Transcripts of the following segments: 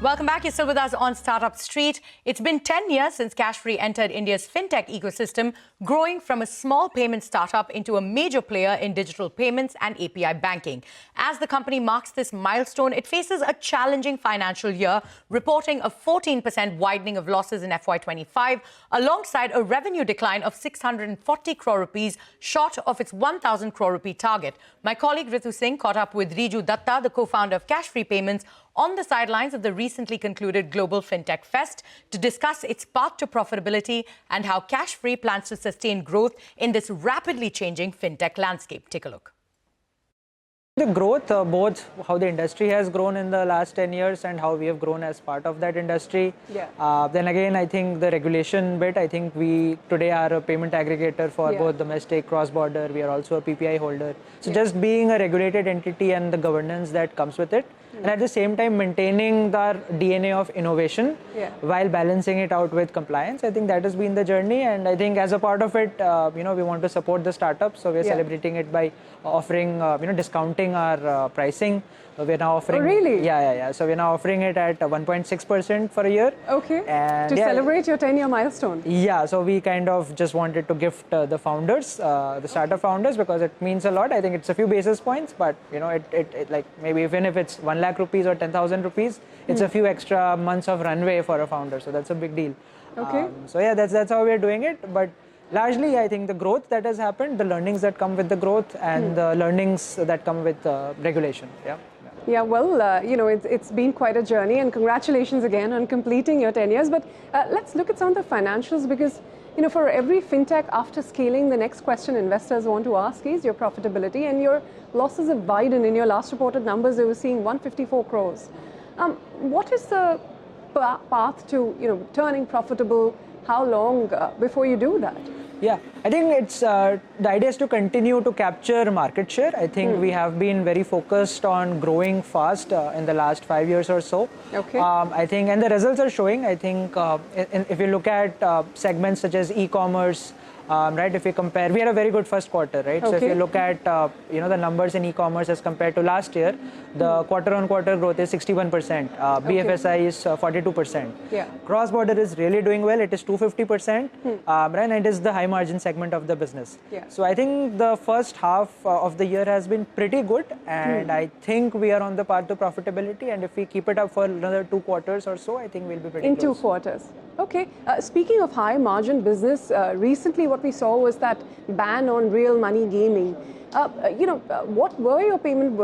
Welcome back. You're still with us on Startup Street. It's been 10 years since Cashfree entered India's fintech ecosystem, growing from a small payment startup into a major player in digital payments and API banking. As the company marks this milestone, it faces a challenging financial year, reporting a 14% widening of losses in FY25, alongside a revenue decline of 640 crore rupees, short of its 1,000 crore rupee target. My colleague Ritu Singh caught up with Reeju Datta, the co-founder of Cashfree Payments, on the sidelines of the recently concluded Global Fintech Fest to discuss its path to profitability and how Cashfree plans to sustain growth in this rapidly changing fintech landscape. Take a look. The growth, both how the industry has grown in the last 10 years and how we have grown as part of that industry. Then again, I think the regulation bit, I think we today are a payment aggregator for both domestic, cross-border. We are also a PPI holder. So just being a regulated entity and the governance that comes with it, and at the same time maintaining the DNA of innovation while balancing it out with compliance. I think that has been the journey, and I think as a part of it, we want to support the startups. So we're celebrating it by offering, discounting our pricing. We're now offering. Oh, really? Yeah. So we're now offering it at 1.6% for a year. Okay. And to celebrate your 10-year milestone. Yeah. So we kind of just wanted to gift the founders, the startup founders, because it means a lot. I think it's a few basis points, but it like maybe even if it's 1 lakh rupees or 10,000 rupees, it's a few extra months of runway for a founder. So that's a big deal. Okay. So yeah, that's how we're doing it. But largely, I think the growth that has happened, the learnings that come with the growth, and the learnings that come with regulation. Yeah, well, it's been quite a journey, and congratulations again on completing your 10 years. But let's look at some of the financials, because for every fintech after scaling, the next question investors want to ask is your profitability, and your losses have widened. In your last reported numbers, they were seeing 154 crores. What is the path to turning profitable? How long before you do that? Yeah, I think it's the idea is to continue to capture market share. I think we have been very focused on growing fast in the last 5 years or so. Okay. I think, and the results are showing. I think if you look at segments such as e-commerce, right? If we compare, we had a very good first quarter, right? So if you look at the numbers in e-commerce as compared to last year, the quarter-on-quarter growth is 61%. BFSI is 42%. Yeah. Cross-border is really doing well. It is 250%, right? And it is the high-margin segment of the business. Yeah. So I think the first half of the year has been pretty good, and I think we are on the path to profitability. And if we keep it up for another 2 quarters or so, I think we'll be pretty in close. 2 quarters. Okay. Speaking of high margin business, recently what we saw was that ban on real money gaming. What were your payment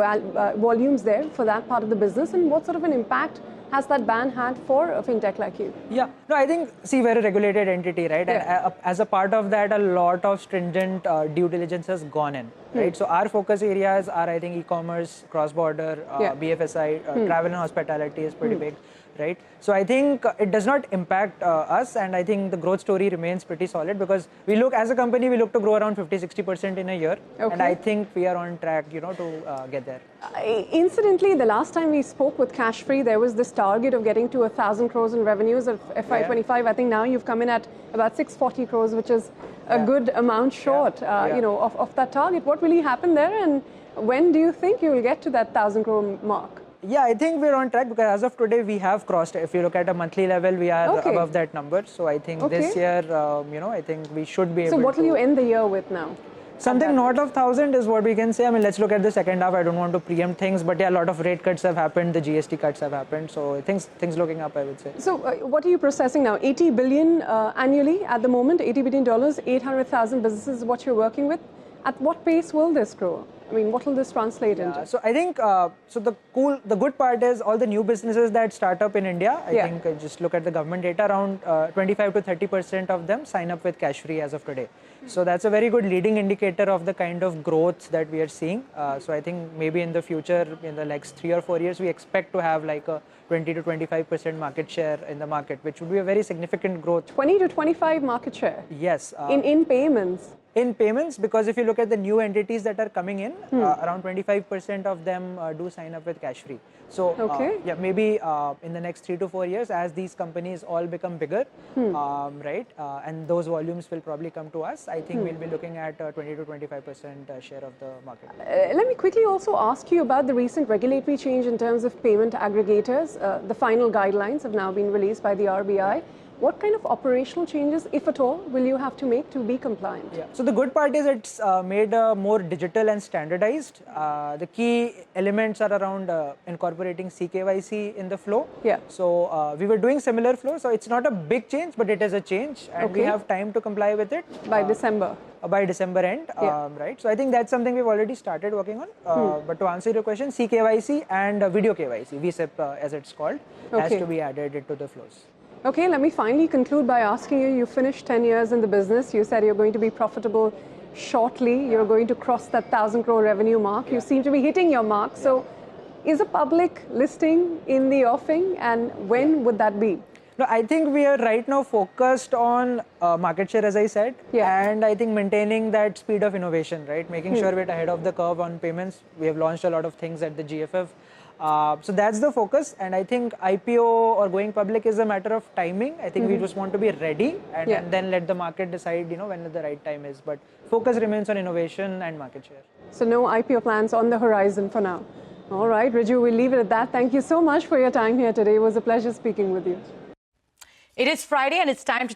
volumes there for that part of the business, and what sort of an impact has that ban had for a fintech like you? Yeah, no, I think, see, we're a regulated entity, right? And as a part of that, a lot of stringent due diligence has gone in, right? So our focus areas are, I think, e-commerce, cross-border, BFSI, travel and hospitality is pretty big, right? So I think it does not impact us, and I think the growth story remains pretty solid, because we look, as a company, we look to grow around 50-60% in a year, and I think we are on track, to get there. Incidentally, the last time we spoke with Cashfree, there was this target of getting to 1,000 crores in revenues of FY25. I think now you've come in at about 640 crores, which is a good amount short, of that target. What really happened there, and when do you think you will get to that 1,000 crore mark? Yeah, I think we're on track, because as of today, we have crossed. If you look at a monthly level, we are above that number. So I think this year, I think we should be able to. So what will you end the year with now? Something north of 1,000 is what we can say. I mean, let's look at the second half. I don't want to preempt things, but yeah, a lot of rate cuts have happened. The GST cuts have happened. So things looking up, I would say. So what are you processing now? 80 billion annually at the moment, $80 billion, 800,000 businesses is what you're working with. At what pace will this grow? I mean, what will this translate into? So I think, the good part is all the new businesses that start up in India, I think just look at the government data, around 25 to 30% of them sign up with Cashfree as of today. So that's a very good leading indicator of the kind of growth that we are seeing. So I think maybe in the future, in the next 3 or 4 years, we expect to have like a 20 to 25% market share in the market, which would be a very significant growth. 20 to 25 market share? Yes. In payments? In payments, because if you look at the new entities that are coming in, around 25% of them do sign up with Cashfree. So yeah, maybe in the next 3 to 4 years, as these companies all become bigger, right, and those volumes will probably come to us, I think we'll be looking at 20 to 25% share of the market. Let me quickly also ask you about the recent regulatory change in terms of payment aggregators. The final guidelines have now been released by the RBI. What kind of operational changes, if at all, will you have to make to be compliant? Yeah. So the good part is it's made more digital and standardized. The key elements are around incorporating CKYC in the flow. Yeah. So we were doing similar flow. So it's not a big change, but it is a change, and we have time to comply with it By December. By December end, right? So I think that's something we've already started working on. But to answer your question, CKYC and video KYC, VSIP as it's called, has to be added into the flows. Okay, let me finally conclude by asking you, you finished 10 years in the business. You said you're going to be profitable shortly. You're going to cross that 1,000 crore revenue mark. You seem to be hitting your mark. So is a public listing in the offing, and when would that be? No, I think we are right now focused on market share, as I said, and I think maintaining that speed of innovation, right? Making sure we're ahead of the curve on payments. We have launched a lot of things at the GFF. So that's the focus, and I think IPO or going public is a matter of timing. I think we just want to be ready and then let the market decide, when the right time is. But focus remains on innovation and market share. So no IPO plans on the horizon for now. All right, Reeju, we'll leave it at that. Thank you so much for your time here today. It was a pleasure speaking with you. It is Friday, and it's time to take